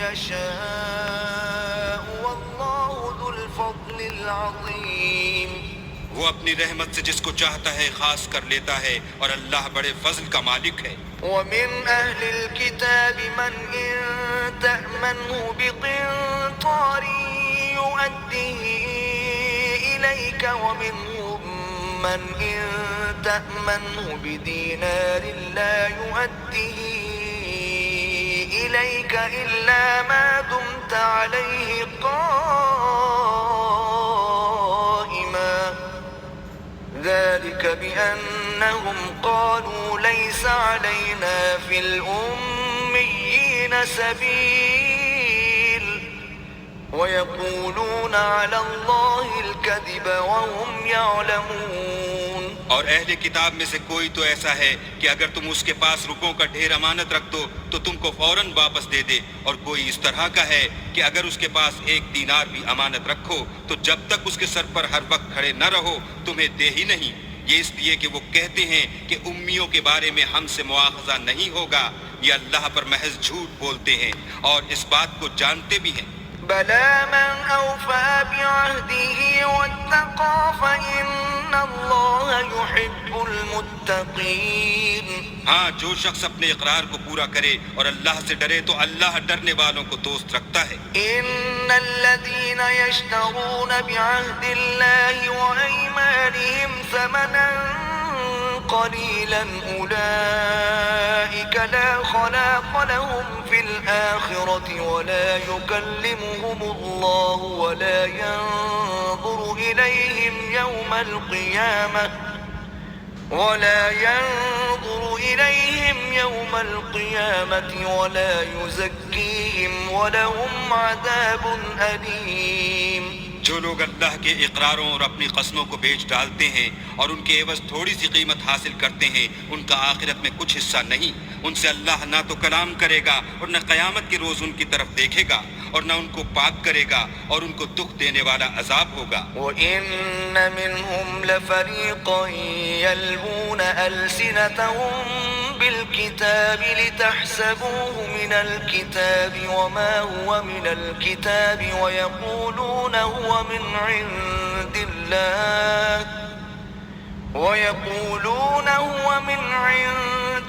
يشاء والله ذو الفضل العظيم. وہ اپنی رحمت سے جس کو چاہتا ہے خاص کر لیتا ہے اور اللہ بڑے فضل کا مالک ہے. ومن أهل الكتاب من إن تأمنه بقنطار يؤديه إليك ومنهم من إن تأمنه بدينار لا يؤديه إليك إلا ما دمت عليه قائما ذلك بأنهم قالوا ليس علينا في الأميين سبيل ويقولون على الله الكذب وهم يعلمون. اور اہل کتاب میں سے کوئی تو ایسا ہے کہ اگر تم اس کے پاس روپوں کا ڈھیر امانت رکھ دو تو تم کو فوراً واپس دے دے، اور کوئی اس طرح کا ہے کہ اگر اس کے پاس 1 دینار بھی امانت رکھو تو جب تک اس کے سر پر ہر وقت کھڑے نہ رہو تمہیں دے ہی نہیں. یہ اس لیے کہ وہ کہتے ہیں کہ امیوں کے بارے میں ہم سے مواخذہ نہیں ہوگا. یہ اللہ پر محض جھوٹ بولتے ہیں اور اس بات کو جانتے بھی ہیں. بلى من أوفى بعهده واتقى فإن الله يحب المتقين. ہاں، جو شخص اپنے اقرار کو پورا کرے اور اللہ سے ڈرے تو اللہ ڈرنے والوں کو دوست رکھتا ہے. إن الذين يشترون بعهد الله وأيمانهم ثمنا قليلا أولئك لا خلاق لهم في الآخرة ولا يكلمهم الله ولا ينظر إليهم يوم القيامة ولا يزكيهم ولهم عذاب أليم. جو لوگ اللہ کے اقراروں اور اپنی قسموں کو بیچ ڈالتے ہیں اور ان کے عوض تھوڑی سی قیمت حاصل کرتے ہیں ان کا آخرت میں کچھ حصہ نہیں. ان سے اللہ نہ تو کلام کرے گا اور نہ قیامت کے روز ان کی طرف دیکھے گا اور نہ ان کو پاک کرے گا اور ان کو دکھ دینے والا عذاب ہوگا. وَإِنَّ مِنْهُمْ لَفَرِيقًا يَلْوُونَ أَلْسِنَتَهُمْ بِالْكِتَابِ لِتَحْسَبُوهُ مِنَ الْكِتَابِ وَمَا هُوَ مِنَ الْكِتَابِ وَيَقُولُونَ هُوَ مِنْ عِنْدِ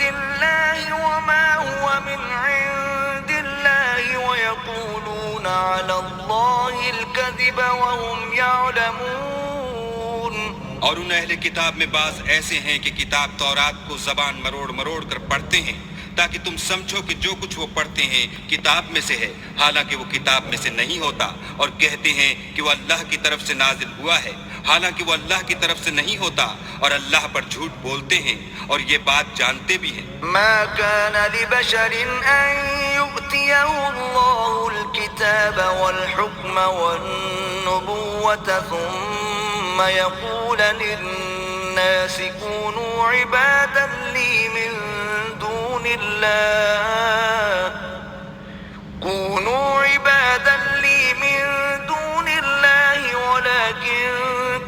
اللَّهِ وَمَا هُوَ مِنْ عِنْدِ اللَّهِ وَيَقُولُونَ عَلَى اللَّهِ الْكَذِبَ وَهُمْ يَعْلَمُونَ. اور ان اہل کتاب میں بعض ایسے ہیں کہ کتاب تورات کو زبان مروڑ مروڑ کر پڑھتے ہیں تاکہ تم سمجھو کہ جو کچھ وہ پڑھتے ہیں کتاب میں سے ہے، حالانکہ وہ کتاب میں سے نہیں ہوتا، اور کہتے ہیں کہ وہ اللہ کی طرف سے نازل ہوا ہے، حالانکہ وہ اللہ کی طرف سے نہیں ہوتا، اور اللہ پر جھوٹ بولتے ہیں اور یہ بات جانتے بھی ہیں. ما كان لبشر أن يؤتيه الله الكتاب والحكم والنبوة ثم يقول للناس كونوا عبادا لي من دون الله ولكن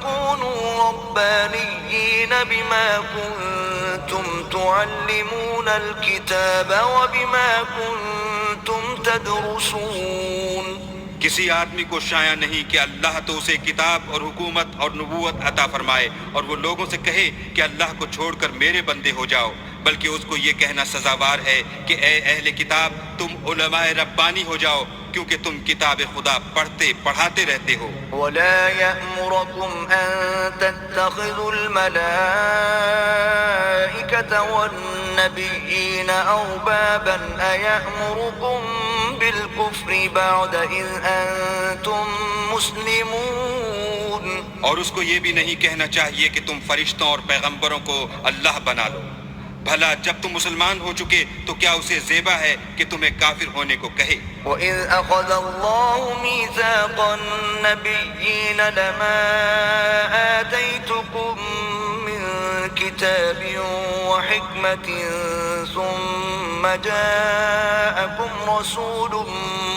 كونوا ربانيين بما كنتم تعلمون الكتاب وبما كنتم تدرسون. کسی آدمی کو شایع نہیں کہ اللہ تو اسے کتاب اور حکومت اور نبوت عطا فرمائے اور وہ لوگوں سے کہے کہ اللہ کو چھوڑ کر میرے بندے ہو جاؤ، بلکہ اس کو یہ کہنا سزاوار ہے کہ اے اہل کتاب تم علماء ربانی ہو جاؤ کیونکہ تم کتاب خدا پڑھتے پڑھاتے رہتے ہو. ولا يأمركم أن تتخذوا الملائكة والنبيين أربابا أيأمركم بالكفر بعد إذ أنتم مسلمون. اور اس کو یہ بھی نہیں کہنا چاہیے کہ تم فرشتوں اور پیغمبروں کو اللہ بنا لو. بھلا جب تم مسلمان ہو چکے تو کیا اسے زیبا ہے کہ تمہیں کافر ہونے کو کہے؟ وَإِذْ أَخَذَ اللَّهُ مِيثَاقَ النَّبِيِّينَ لَمَا آتَيْتُكُم مِّن كِتَابٍ وَحِكْمَةٍ ثُمَّ جَاءَكُمْ رَسُولٌ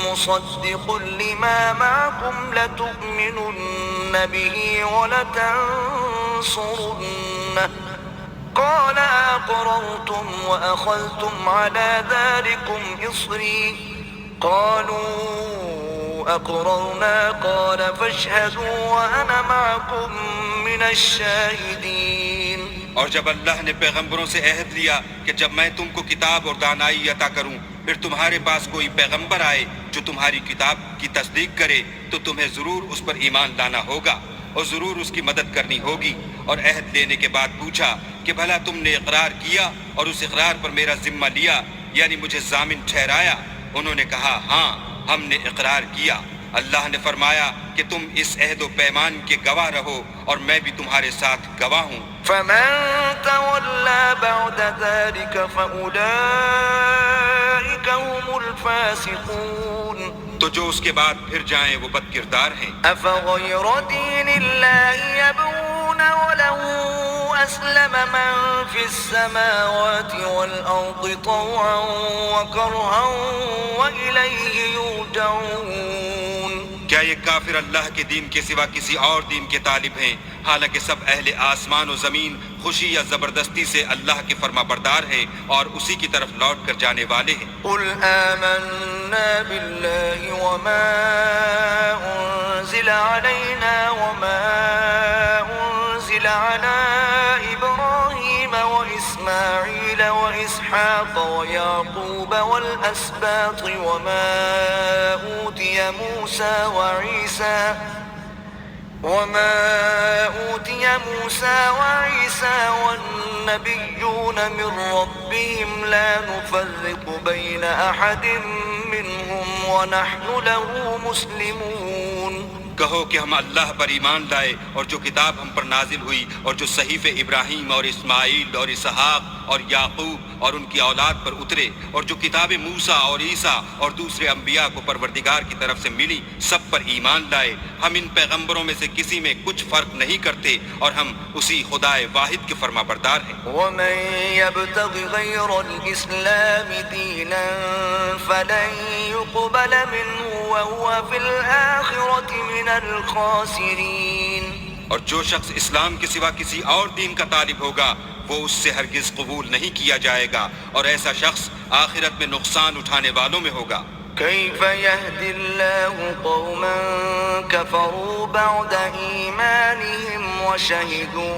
مُصَدِّقٌ لِّمَا مَعَكُمْ لَتُؤْمِنُنَّ بِهِ وَلَتَنصُرُنَّهُ قال أقررتم وأخذتم على ذلكم إصري قالوا أقررنا قال فاشهدوا وأنا معكم من الشاهدين. اور جب اللہ نے پیغمبروں سے عہد لیا کہ جب میں تم کو کتاب اور دانائی عطا کروں پھر تمہارے پاس کوئی پیغمبر آئے جو تمہاری کتاب کی تصدیق کرے تو تمہیں ضرور اس پر ایمان لانا ہوگا اور ضرور اس کی مدد کرنی ہوگی. اور عہد لینے کے بعد پوچھا کہ بھلا تم نے اقرار کیا اور اس اقرار پر میرا ذمہ لیا یعنی مجھے ضامن ٹھہرایا؟ انہوں نے کہا ہاں ہم نے اقرار کیا. اللہ نے فرمایا کہ تم اس عہد و پیمان کے گواہ رہو اور میں بھی تمہارے ساتھ گواہ ہوں. فمن تولى بعد ذلك فأولئك هم الفاسقون. تو جو اس کے بعد پھر جائیں وہ بد کردار ہیں. أفغير دين الله يبغون وله أسلم من في السماوات والأرض طوعا وكرها وإليه يرجعون. کیا یہ کافر اللہ کے دین کے سوا کسی اور دین کے طالب ہیں حالانکہ سب اہل آسمان و زمین خوشی یا زبردستی سے اللہ کے فرما بردار ہیں اور اسی کی طرف لوٹ کر جانے والے ہیں. قل آمنا بالله وما أنزل علينا وما أنزل على إبراهيم وإسماعيل وإسحاق ويعقوب والأسباط وما أوتي موسى وعيسى والنبيون من ربهم لا نفرق بين أحد منهم ونحن له مسلمون. کہو کہ ہم اللہ پر ایمان لائے اور جو کتاب ہم پر نازل ہوئی اور جو صحیفے ابراہیم اور اسماعیل اور اسحاق اور یعقوب اور ان کی اولاد پر اترے اور جو کتاب موسیٰ اور عیسیٰ اور دوسرے انبیاء کو پروردگار کی طرف سے ملی سب پر ایمان لائے. ہم ان پیغمبروں میں سے کسی میں کچھ فرق نہیں کرتے اور ہم اسی خدائے واحد کے فرما بردار ہیں. ومن يبتغ غير الإسلام دينا فلن يقبل منه وهو في الآخرة من الخاسرين. اور جو شخص اسلام کے سوا کسی اور دین کا طالب ہوگا وہ اس سے ہرگز قبول نہیں کیا جائے گا اور ایسا شخص آخرت میں نقصان اٹھانے والوں میں ہوگا. كيف يهدي الله قوما كفروا بعد إيمانهم وشهدوا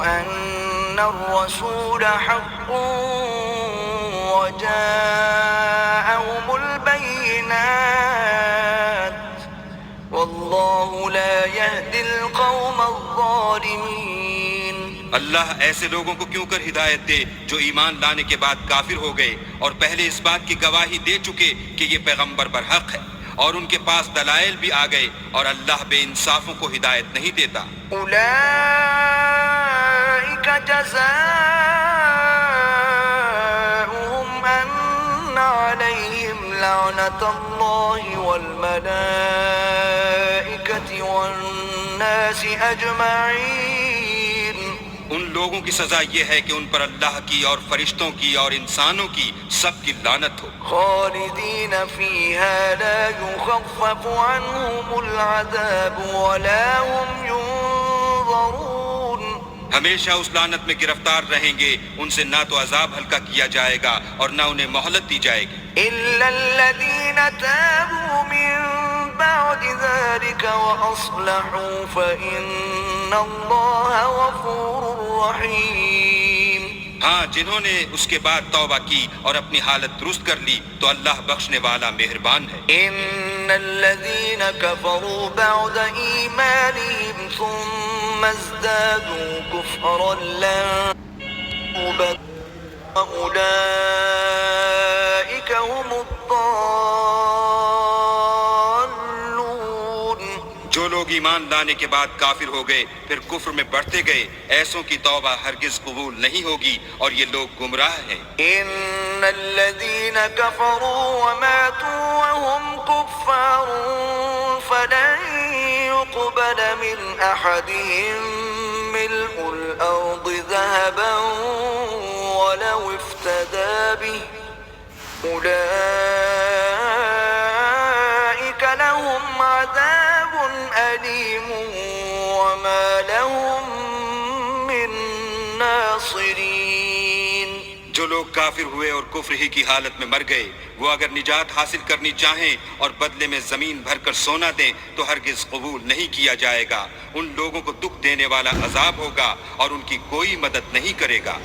أن الرسول حق وجاءهم البينات والله لا يهدي القوم الظالمين. اللہ ایسے لوگوں کو کیوں کر ہدایت دے جو ایمان لانے کے بعد کافر ہو گئے اور پہلے اس بات کی گواہی دے چکے کہ یہ پیغمبر برحق ہے اور ان کے پاس دلائل بھی آ گئے اور اللہ بے انصافوں کو ہدایت نہیں دیتا. أولئك جزاؤهم أن عليهم لعنة الله والملائكة والناس أجمعين. ان لوگوں کی سزا یہ ہے کہ ان پر اللہ کی اور فرشتوں کی اور انسانوں کی سب کی لعنت ہو. خالدین فیہا لا یخفف عنہم العذاب ولا هم ينظرون. ہمیشہ اس لعنت میں گرفتار رہیں گے ان سے نہ تو عذاب ہلکا کیا جائے گا اور نہ انہیں مہلت دی جائے گی. الا الذین تابوا من بعد ذلك واصلحوا فإن اللہ غفور رحیم. ہاں جنہوں نے اس کے بعد توبہ کی اور اپنی حالت درست کر لی تو اللہ بخشنے والا مہربان ہے. ان الذين كفروا بعد ایمانهم ثم ازدادوا كفرا لن اولئك هم الضالون. جو لوگ ایمان لانے کے بعد کافر ہو گئے پھر کفر میں بڑھتے گئے ایسوں کی توبہ ہرگز قبول نہیں ہوگی اور یہ لوگ گمراہ ہیں. ان الذين كفروا وماتوا وهم كفار فلن يقبل من احدهم ملء الارض ذهبا ولو افتدى به اولئك لهم عذاب أليم وما لهم من ناصرين. جو لوگ کافر ہوئے اور کفر ہی کی حالت میں مر گئے، وہ اگر نجات حاصل کرنی چاہیں اور بدلے میں زمین بھر کر سونا دیں تو ہرگز قبول نہیں کیا جائے گا۔ ان لوگوں کو دکھ دینے والا عذاب ہوگا اور ان کی کوئی مدد نہیں کرے گا۔